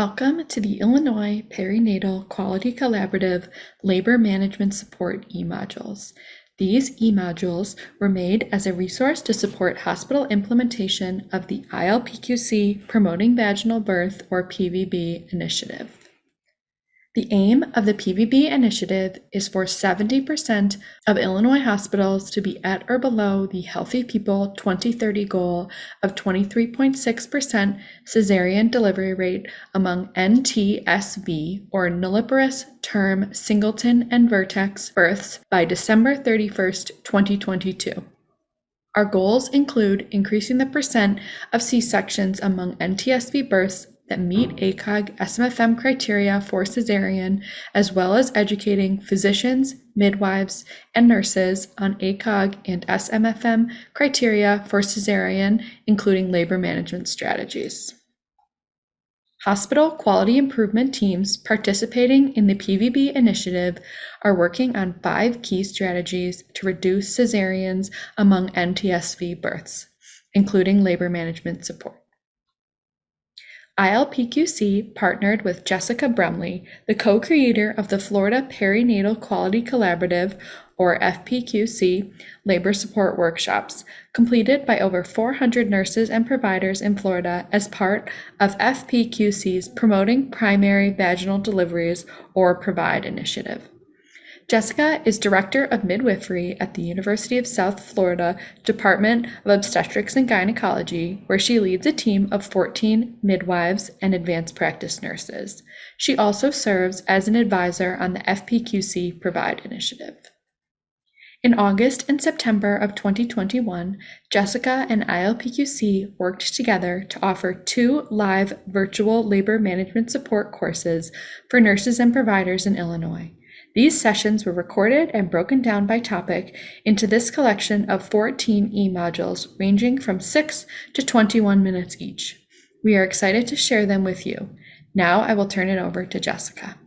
Welcome to the Illinois Perinatal Quality Collaborative Labor Management Support e-modules. These e-modules were made as a resource to support hospital implementation of the ILPQC Promoting Vaginal Birth, or PVB, initiative. The aim of the PVB initiative is for 70% of Illinois hospitals to be at or below the Healthy People 2030 goal of 23.6% cesarean delivery rate among NTSV, or nulliparous term singleton and vertex births, by December 31st, 2022. Our goals include increasing the percent of C-sections among NTSV births that meet ACOG SMFM criteria for cesarean, as well as educating physicians, midwives, and nurses on ACOG and SMFM criteria for cesarean, including labor management strategies. Hospital quality improvement teams participating in the PVB initiative are working on 5 key strategies to reduce cesareans among NTSV births, including labor management support. ILPQC partnered with Jessica Brumley, the co-creator of the Florida Perinatal Quality Collaborative, or FPQC, labor support workshops, completed by over 400 nurses and providers in Florida as part of FPQC's Promoting Primary Vaginal Deliveries, or PROVIDE initiative. Jessica is Director of Midwifery at the University of South Florida Department of Obstetrics and Gynecology, where she leads a team of 14 midwives and advanced practice nurses. She also serves as an advisor on the FPQC PROVIDE initiative. In August and September of 2021, Jessica and ILPQC worked together to offer 2 live virtual labor management support courses for nurses and providers in Illinois. These sessions were recorded and broken down by topic into this collection of 14 e-modules ranging from 6 to 21 minutes each. We are excited to share them with you. Now I will turn it over to Jessica.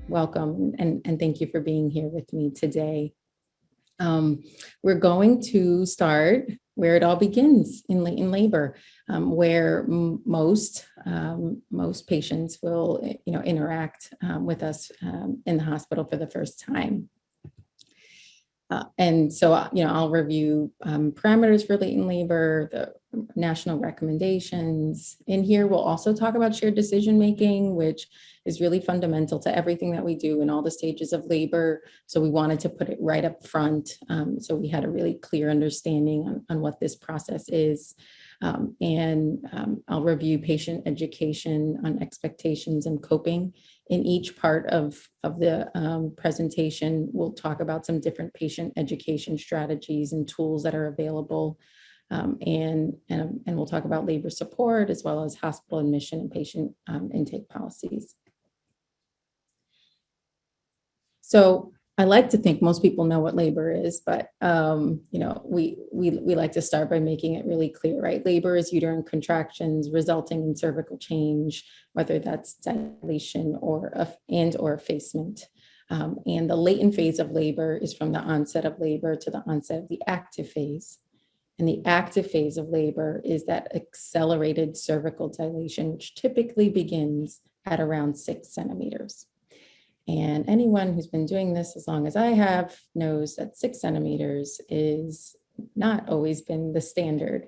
Welcome, and thank you for being here with me today. We're going to start where it all begins, in labor, where most patients will interact with us in the hospital for the first time. And so I'll review parameters for latent labor, the national recommendations. In here, we'll also talk about shared decision making, which is really fundamental to everything that we do in all the stages of labor. So we wanted to put it right up front, so we had a really clear understanding on what this process is. I'll review patient education on expectations and coping. In each part of the presentation, we'll talk about some different patient education strategies and tools that are available. And we'll talk about labor support, as well as hospital admission and patient intake policies. So I like to think most people know what labor is, but we like to start by making it really clear, right? Labor is uterine contractions resulting in cervical change, whether that's dilation or effacement. And the latent phase of labor is from the onset of labor to the onset of the active phase. And the active phase of labor is that accelerated cervical dilation, which typically begins at around 6 centimeters. And anyone who's been doing this as long as I have knows that 6 centimeters is not always been the standard.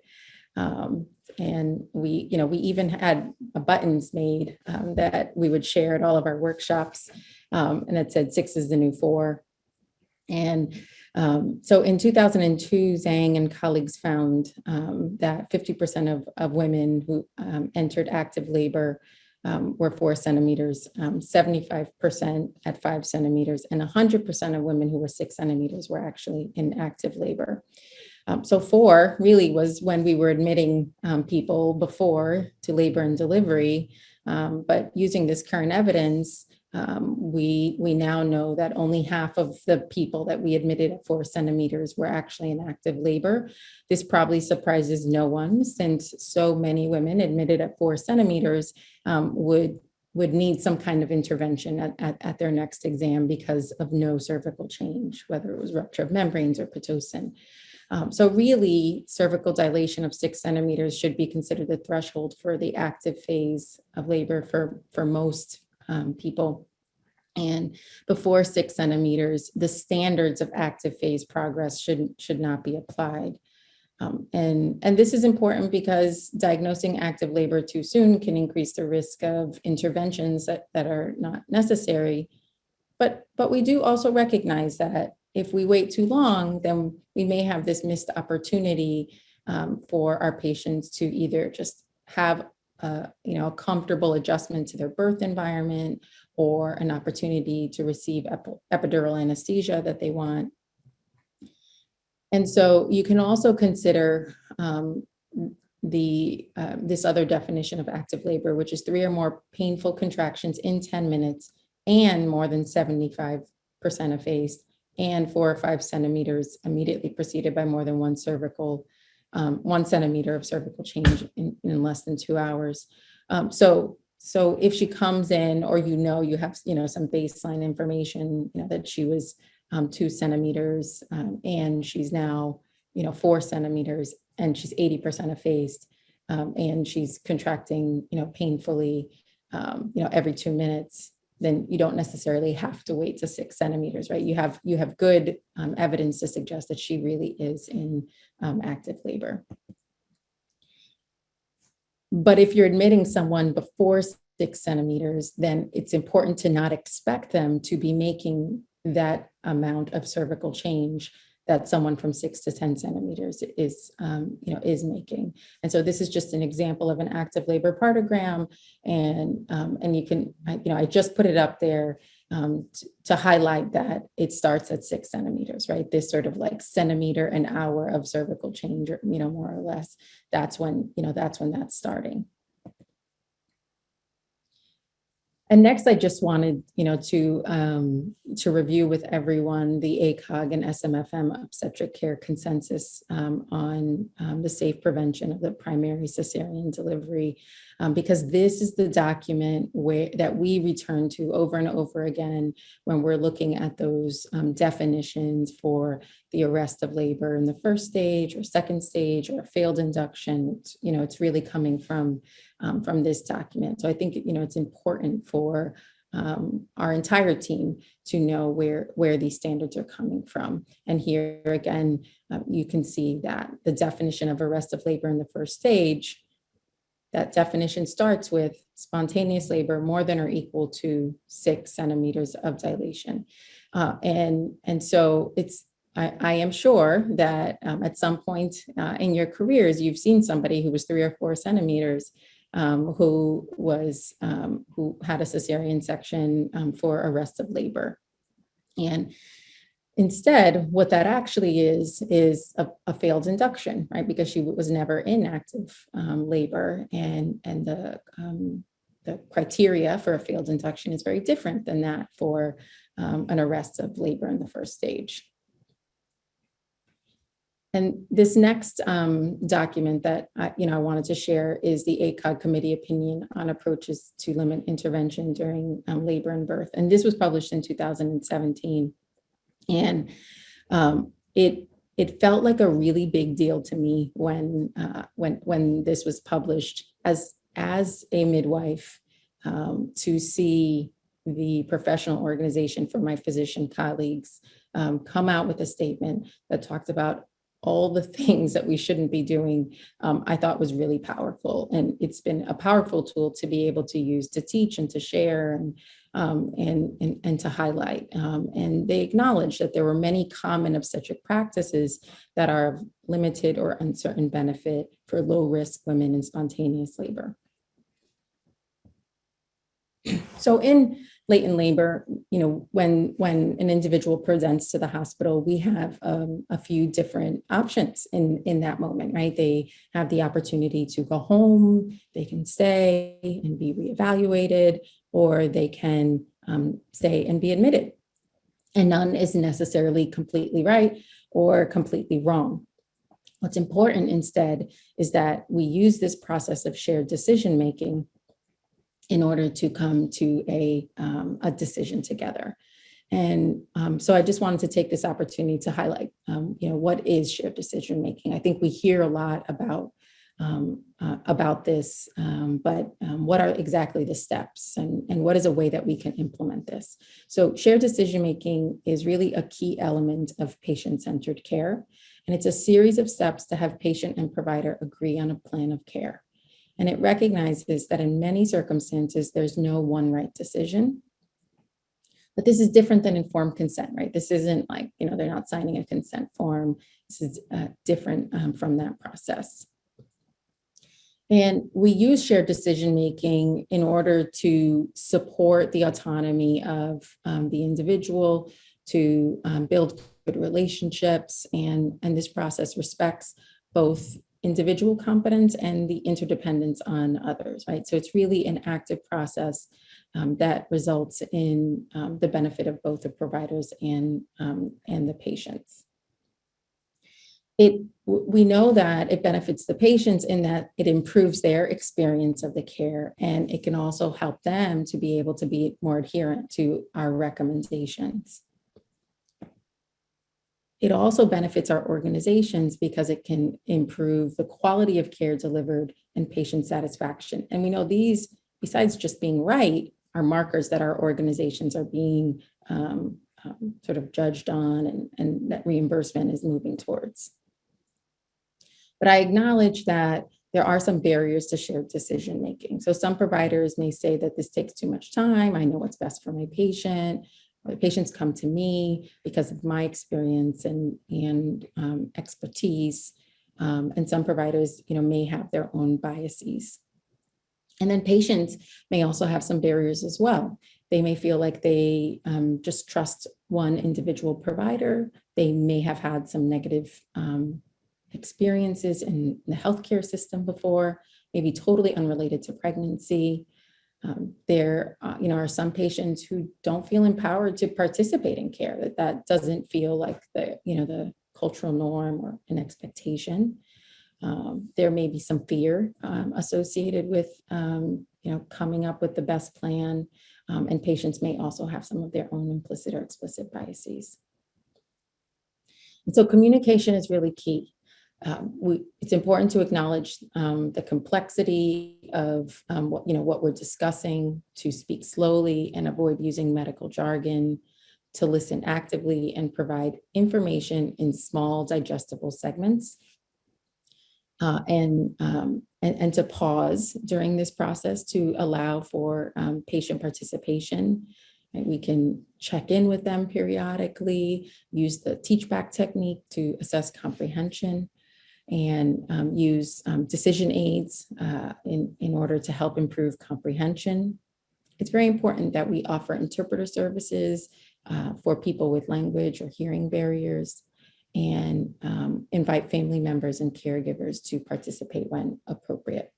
And we even had buttons made that we would share at all of our workshops, and it said 6 is the new 4. And so in 2002, Zhang and colleagues found that 50% of women who entered active labor were 4 centimeters, 75% at 5 centimeters, and 100% of women who were 6 centimeters were actually in active labor. So 4 really was when we were admitting people before to labor and delivery, but using this current evidence, We now know that only half of the people that we admitted at 4 centimeters were actually in active labor. This probably surprises no one, since so many women admitted at 4 centimeters would need some kind of intervention at their next exam because of no cervical change, whether it was rupture of membranes or Pitocin. So really, cervical dilation of 6 centimeters should be considered the threshold for the active phase of labor for most people. And before 6 centimeters, the standards of active phase progress should not be applied. And this is important because diagnosing active labor too soon can increase the risk of interventions that are not necessary. But we do also recognize that if we wait too long, then we may have this missed opportunity for our patients to either just have a comfortable adjustment to their birth environment, or an opportunity to receive epidural anesthesia that they want. And so you can also consider this other definition of active labor, which is 3 or more painful contractions in 10 minutes and more than 75% effaced, and 4 or 5 centimeters immediately preceded by more than 1 centimeter of cervical change in less than 2 hours. So if she comes in, or you have some baseline information, that she was 2 centimeters and she's now 4 centimeters, and she's 80% effaced, and she's contracting painfully every 2 minutes, then you don't necessarily have to wait to 6 centimeters, right? You have good evidence to suggest that she really is in active labor. But if you're admitting someone before 6 centimeters, then it's important to not expect them to be making that amount of cervical change that someone from 6 to 10 centimeters is making. And so this is just an example of an active labor partogram, and you can, I just put it up there to highlight that it starts at 6 centimeters, right? This sort of like centimeter an hour of cervical change, or more or less. That's when that's starting. And next, I just wanted, to review with everyone the ACOG and SMFM obstetric care consensus on the safe prevention of the primary cesarean delivery, because this is the document that we return to over and over again when we're looking at those definitions for the arrest of labor in the first stage or second stage or failed induction. It's really coming from this document. So I think, it's important for our entire team to know where these standards are coming from. And here again, you can see that the definition of arrest of labor in the first stage, that definition starts with spontaneous labor more than or equal to 6 centimeters of dilation. And so I am sure that at some point in your careers, you've seen somebody who was 3 or 4 centimeters who had a cesarean section for arrest of labor. And instead, what that actually is a failed induction, right? Because she was never in active labor, and the criteria for a failed induction is very different than that for an arrest of labor in the first stage. And this next document that I wanted to share is the ACOG committee opinion on approaches to limit intervention during labor and birth. And this was published in 2017. And it felt like a really big deal to me when this was published as a midwife, to see the professional organization for my physician colleagues come out with a statement that talked about all the things that we shouldn't be doing. I thought was really powerful, and it's been a powerful tool to be able to use to teach and to share and to highlight. And they acknowledge that there were many common obstetric practices that are of limited or uncertain benefit for low-risk women in spontaneous labor. So in latent labor, when an individual presents to the hospital, we have a few different options in that moment, right? They have the opportunity to go home, they can stay and be reevaluated, or they can stay and be admitted. And none is necessarily completely right or completely wrong. What's important instead is that we use this process of shared decision making in order to come to a decision together. And so I just wanted to take this opportunity to highlight, what is shared decision making? I think we hear a lot about this, but what are exactly the steps, and what is a way that we can implement this? So shared decision making is really a key element of patient-centered care, and it's a series of steps to have patient and provider agree on a plan of care. And it recognizes that in many circumstances, there's no one right decision. But this is different than informed consent, right? This isn't like, they're not signing a consent form. This is different from that process. And we use shared decision-making in order to support the autonomy of the individual, to build good relationships, and this process respects both individual competence and the interdependence on others, right? So it's really an active process that results in the benefit of both the providers and the patients. We know that it benefits the patients in that it improves their experience of the care, and it can also help them to be able to be more adherent to our recommendations. It also benefits our organizations because it can improve the quality of care delivered and patient satisfaction. And we know these, besides just being right, are markers that our organizations are being sort of judged on, and that reimbursement is moving towards. But I acknowledge that there are some barriers to shared decision making. So some providers may say that this takes too much time. I know what's best for my patient, or the patients come to me because of my experience and expertise. And some providers, may have their own biases. And then patients may also have some barriers as well. They may feel like they just trust one individual provider. They may have had some negative experiences in the healthcare system before, maybe totally unrelated to pregnancy. There are some patients who don't feel empowered to participate in care, that doesn't feel like the cultural norm or an expectation. There may be some fear associated with coming up with the best plan, and patients may also have some of their own implicit or explicit biases. And so communication is really key. It's important to acknowledge the complexity of what we're discussing, to speak slowly and avoid using medical jargon, to listen actively and provide information in small digestible segments, and to pause during this process to allow for patient participation. Right? We can check in with them periodically, use the teach back technique to assess comprehension, and use decision aids in order to help improve comprehension. It's very important that we offer interpreter services for people with language or hearing barriers, and invite family members and caregivers to participate when appropriate.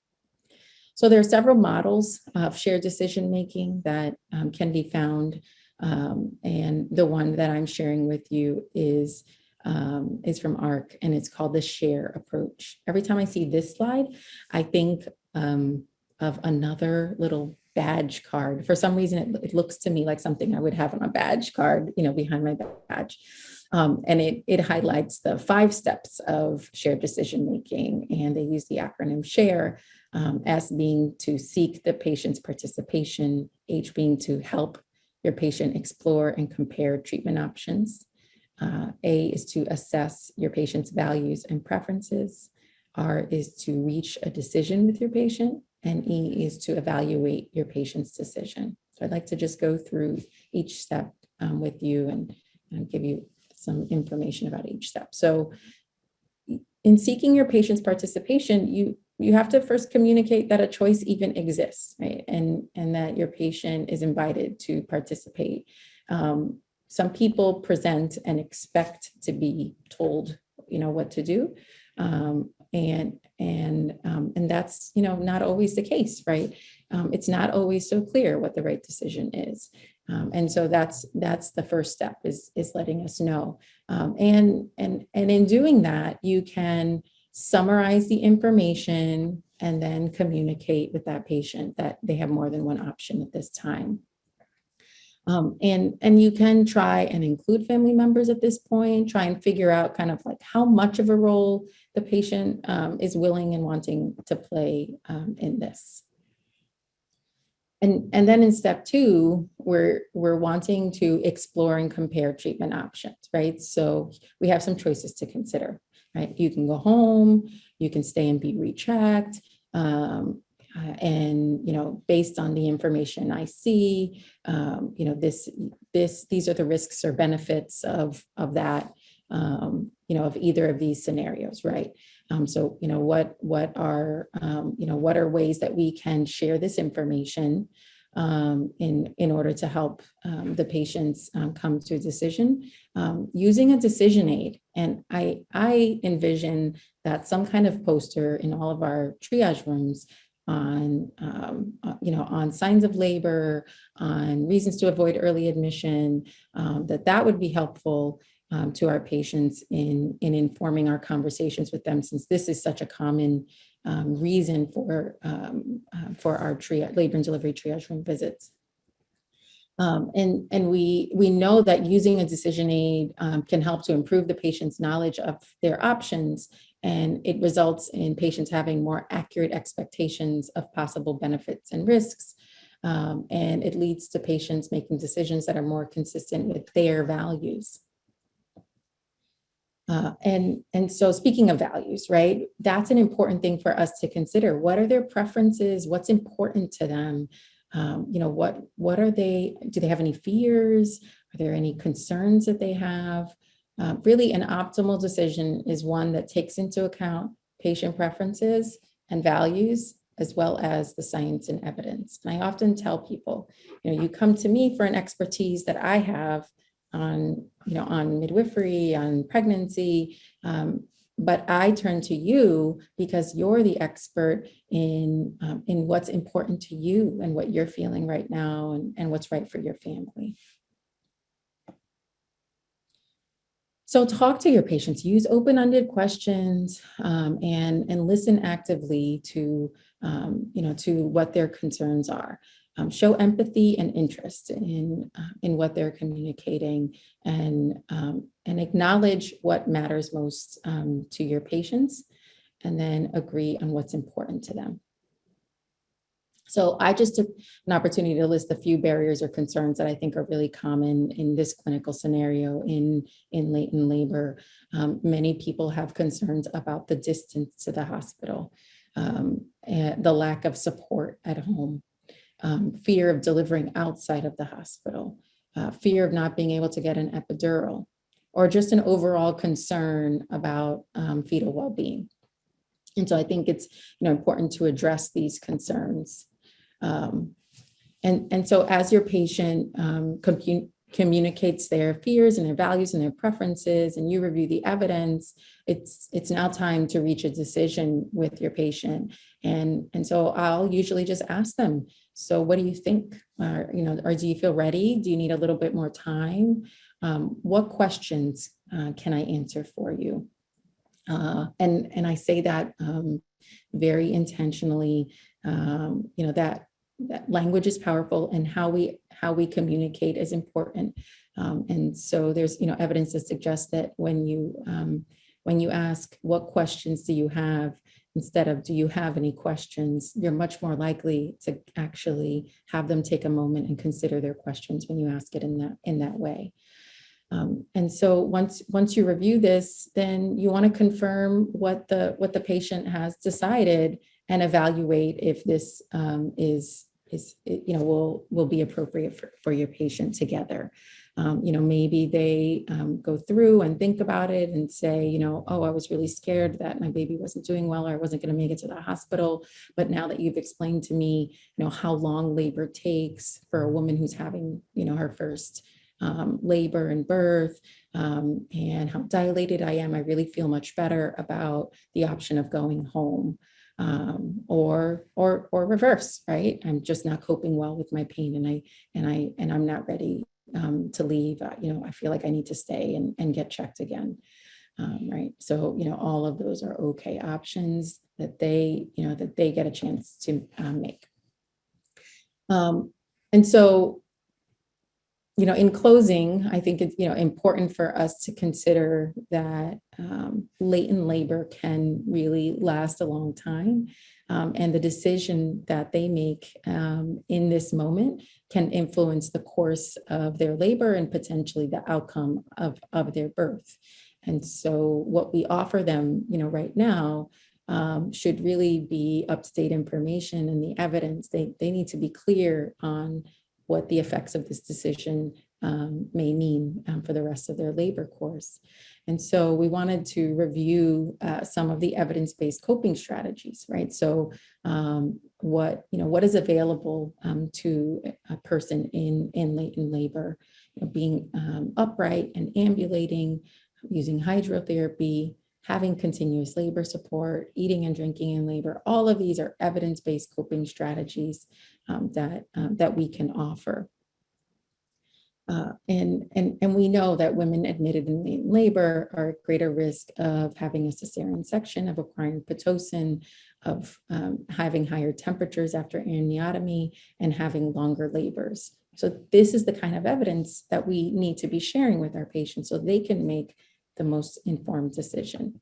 So there are several models of shared decision-making that can be found, and the one that I'm sharing with you is from ARC, and it's called the SHARE approach. Every time I see this slide, I think of another little badge card. For some reason, it looks to me like something I would have on a badge card, behind my badge. And it highlights the 5 steps of shared decision-making, and they use the acronym SHARE, S being to seek the patient's participation, H being to help your patient explore and compare treatment options, A is to assess your patient's values and preferences, R is to reach a decision with your patient, and E is to evaluate your patient's decision. So I'd like to just go through each step with you and give you some information about each step. So in seeking your patient's participation, you have to first communicate that a choice even exists, right? And that your patient is invited to participate. Some people present and expect to be told, what to do. And that's, not always the case, right? It's not always so clear what the right decision is. And so that's the first step is letting us know. And in doing that, you can summarize the information and then communicate with that patient that they have more than one option at this time. And you can try and include family members at this point, try and figure out kind of like how much of a role the patient is willing and wanting to play in this. And then in step 2, we're wanting to explore and compare treatment options, right? So we have some choices to consider, right? You can go home, you can stay and be rechecked. And based on the information I see, these are the risks or benefits of that, of either of these scenarios, right? So what are ways that we can share this information in order to help the patients come to a decision using a decision aid. And I envision that some kind of poster in all of our triage rooms on signs of labor, on reasons to avoid early admission, that would be helpful to our patients in informing our conversations with them, since this is such a common reason for our labor and delivery triage room visits. And we know that using a decision aid can help to improve the patient's knowledge of their options, and it results in patients having more accurate expectations of possible benefits and risks. And it leads to patients making decisions that are more consistent with their values. And so speaking of values, right, that's an important thing for us to consider. What are their preferences? What's important to them? What are they, do they have any fears? Are there any concerns that they have? Really, an optimal decision is one that takes into account patient preferences and values, as well as the science and evidence. And I often tell people, you come to me for an expertise that I have on midwifery, on pregnancy, but I turn to you because you're the expert in what's important to you and what you're feeling right now and what's right for your family. So talk to your patients, use open-ended questions, and listen actively to what their concerns are. Show empathy and interest in what they're communicating, and acknowledge what matters most to your patients, and then agree on what's important to them. So I just took an opportunity to list a few barriers or concerns that I think are really common in this clinical scenario in latent labor. Many people have concerns about the distance to the hospital, and the lack of support at home, fear of delivering outside of the hospital, fear of not being able to get an epidural, or just an overall concern about fetal well-being. And so I think it's important to address these concerns. And so as your patient communicates their fears and their values and their preferences, and you review the evidence, it's now time to reach a decision with your patient. And so I'll usually just ask them, so what do you think? Or do you feel ready? Do you need a little bit more time? What questions can I answer for you? And I say that very intentionally. That language is powerful, and how we communicate is important. And so there's evidence to suggest that when you ask what questions do you have, instead of do you have any questions, you're much more likely to actually have them take a moment and consider their questions when you ask it in that way. And so once you review this, then you want to confirm what the patient has decided and evaluate if this will be appropriate for your patient together. Maybe they go through and think about it and say, oh, I was really scared that my baby wasn't doing well, or I wasn't going to make it to the hospital. But now that you've explained to me, how long labor takes for a woman who's having, her first labor and birth, and how dilated I am, I really feel much better about the option of going home. Or reverse, right? I'm just not coping well with my pain, and I'm not ready to leave. I feel like I need to stay and get checked again, right? So all of those are okay options that they get a chance to make. And so, in closing, I think it's important for us to consider that latent labor can really last a long time, and the decision that they make in this moment can influence the course of their labor and potentially the outcome of their birth. And so, what we offer them, right now, should really be up-to-date information, and the evidence. They need to be clear on what the effects of this decision may mean for the rest of their labor course. And so we wanted to review some of the evidence-based coping strategies, right? So what is available to a person in latent labor, being upright and ambulating, using hydrotherapy, having continuous labor support, eating and drinking in labor. All of these are evidence-based coping strategies that we can offer. And we know that women admitted in latent labor are at greater risk of having a cesarean section, of acquiring Pitocin, of having higher temperatures after amniotomy, and having longer labors. So this is the kind of evidence that we need to be sharing with our patients so they can make the most informed decision.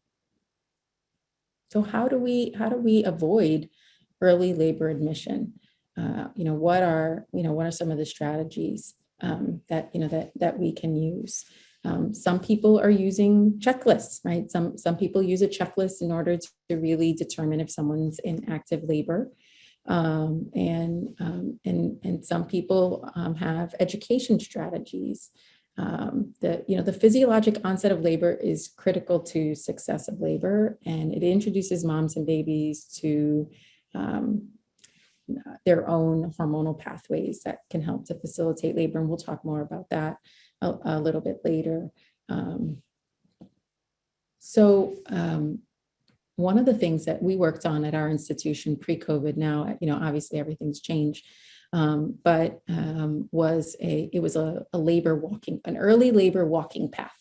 So how do we avoid early labor admission? What are some of the strategies that we can use? Some people are using checklists, right? Some people use a checklist in order to really determine if someone's in active labor. And some people have education strategies. The physiologic onset of labor is critical to success of labor, and it introduces moms and babies to their own hormonal pathways that can help to facilitate labor. And we'll talk more about that a little bit later. One of the things that we worked on at our institution pre-COVID, now, obviously everything's changed, but it was an early labor walking path.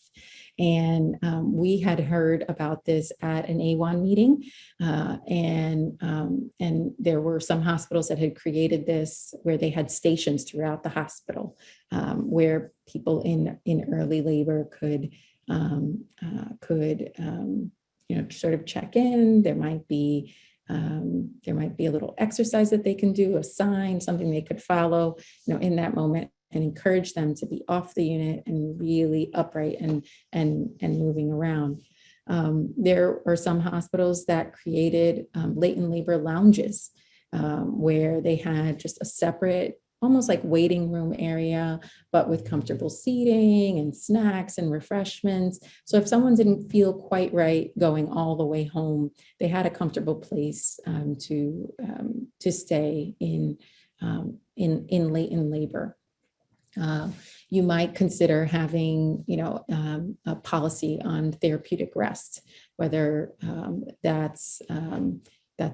And we had heard about this at an AWHONN meeting, and there were some hospitals that had created this where they had stations throughout the hospital, where people in early labor could sort of check in. There might be a little exercise that they can do, a sign, something they could follow, in that moment, and encourage them to be off the unit and really upright and moving around. There are some hospitals that created latent labor lounges, where they had just a separate, almost like waiting room area, but with comfortable seating and snacks and refreshments. So if someone didn't feel quite right going all the way home, they had a comfortable place to stay in latent labor. You might consider having, a policy on therapeutic rest, whether that's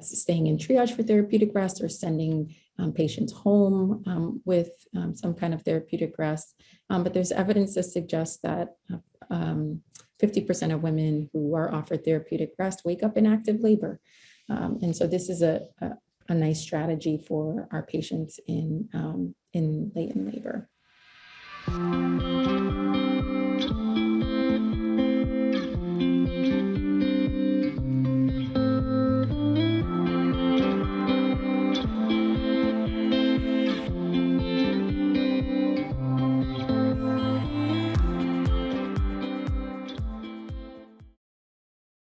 staying in triage for therapeutic rest or sending patients home with some kind of therapeutic rest. But there's evidence that suggests that 50% of women who are offered therapeutic rest wake up in active labor. And so this is a nice strategy for our patients in latent labor.